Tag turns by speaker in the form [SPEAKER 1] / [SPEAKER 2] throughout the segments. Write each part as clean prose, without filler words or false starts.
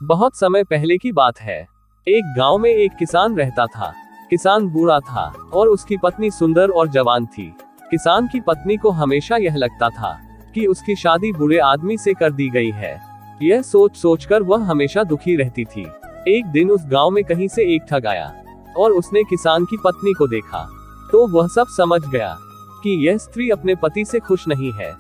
[SPEAKER 1] बहुत समय पहले की बात है। एक गांव में एक किसान रहता था। किसान बूढ़ा था और उसकी पत्नी सुंदर और जवान थी। किसान की पत्नी को हमेशा यह लगता था कि उसकी शादी बुरे आदमी से कर दी गई है। यह सोच सोचकर वह हमेशा दुखी रहती थी। एक दिन उस गांव में कहीं से एक ठग आया और उसने किसान की पत्नी को देखा तो वह सब समझ गया कि यह स्त्री अपने पति से खुश नहीं है।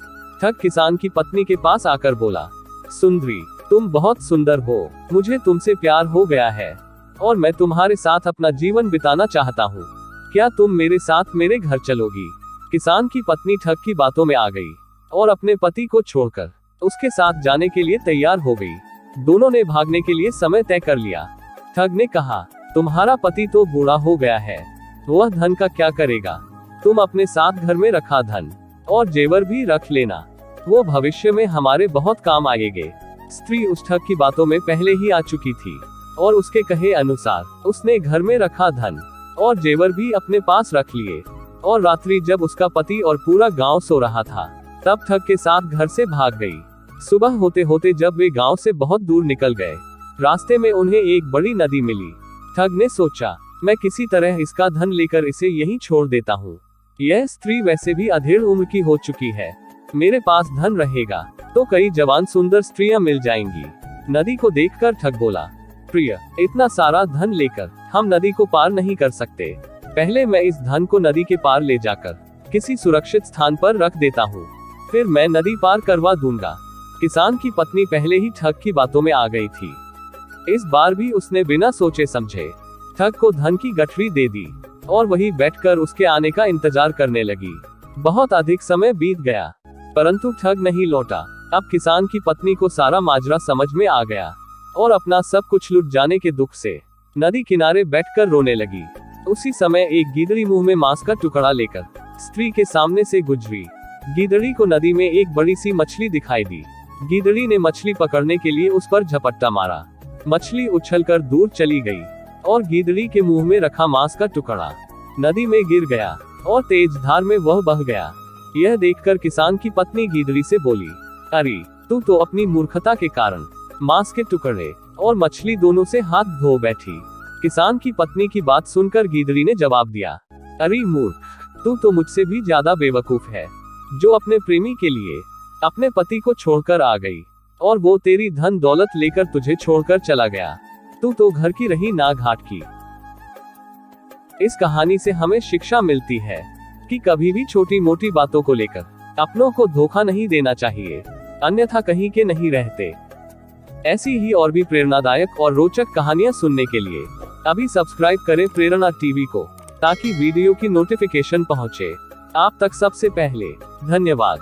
[SPEAKER 1] ठग किसान की पत्नी के पास आकर बोला, सुंदरी, तुम बहुत सुंदर हो, मुझे तुमसे प्यार हो गया है और मैं तुम्हारे साथ अपना जीवन बिताना चाहता हूँ। क्या तुम मेरे साथ मेरे घर चलोगी? किसान की पत्नी ठग की बातों में आ गई और अपने पति को छोड़कर उसके साथ जाने के लिए तैयार हो गई। दोनों ने भागने के लिए समय तय कर लिया। ठग ने कहा, तुम्हारा पति तो बूढ़ा हो गया है, वह धन का क्या करेगा? तुम अपने साथ घर में रखा धन और जेवर भी रख लेना, वो भविष्य में हमारे बहुत काम आएंगे। स्त्री उस ठग की बातों में पहले ही आ चुकी थी और उसके कहे अनुसार उसने घर में रखा धन और जेवर भी अपने पास रख लिए। और रात्रि जब उसका पति और पूरा गांव सो रहा था तब ठग के साथ घर से भाग गई। सुबह होते होते जब वे गांव से बहुत दूर निकल गए, रास्ते में उन्हें एक बड़ी नदी मिली। ठग ने सोचा, मैं किसी तरह इसका धन लेकर इसे यहीं छोड़ देता हूँ। यह स्त्री वैसे भी अधेड़ उम्र की हो चुकी है, मेरे पास धन रहेगा तो कई जवान सुंदर स्त्रियां मिल जाएंगी। नदी को देखकर ठग बोला, प्रिय, इतना सारा धन लेकर हम नदी को पार नहीं कर सकते। पहले मैं इस धन को नदी के पार ले जाकर किसी सुरक्षित स्थान पर रख देता हूँ, फिर मैं नदी पार करवा दूंगा। किसान की पत्नी पहले ही ठग की बातों में आ गई थी। इस बार भी उसने बिना सोचे समझे ठग को धन की गठरी दे दी और वहीं बैठकर उसके आने का इंतजार करने लगी। बहुत अधिक समय बीत गया परंतु ठग नहीं लौटा। अब किसान की पत्नी को सारा माजरा समझ में आ गया और अपना सब कुछ लुट जाने के दुख से नदी किनारे बैठकर रोने लगी। उसी समय एक गीदड़ी मुंह में मांस का टुकड़ा लेकर स्त्री के सामने से गुजरी। गीदड़ी को नदी में एक बड़ी सी मछली दिखाई दी। गीदड़ी ने मछली पकड़ने के लिए उस पर झपट्टा मारा। मछली उछलकर दूर चली गई और गीदड़ी के मुंह में रखा मांस का टुकड़ा नदी में गिर गया और तेज धार में वह बह गया। यह देखकर किसान की पत्नी गीदड़ी से बोली, अरे तू तो अपनी मूर्खता के कारण मांस के टुकड़े और मछली दोनों से हाथ धो बैठी। किसान की पत्नी की बात सुनकर गीदड़ी ने जवाब दिया, अरे मूर्ख, तू तो मुझसे भी ज्यादा बेवकूफ है, जो अपने प्रेमी के लिए अपने पति को छोड़कर आ गई और वो तेरी धन दौलत लेकर तुझे छोड़कर चला गया। तू तो घर की रही ना घाट की। इस कहानी से हमें शिक्षा मिलती है कि कभी भी छोटी मोटी बातों को लेकर अपनों को धोखा नहीं देना चाहिए, अन्यथा कहीं के नहीं रहते। ऐसी ही और भी प्रेरणादायक और रोचक कहानियां सुनने के लिए अभी सब्सक्राइब करें प्रेरणा टीवी को, ताकि वीडियो की नोटिफिकेशन पहुंचे आप तक सबसे पहले। धन्यवाद।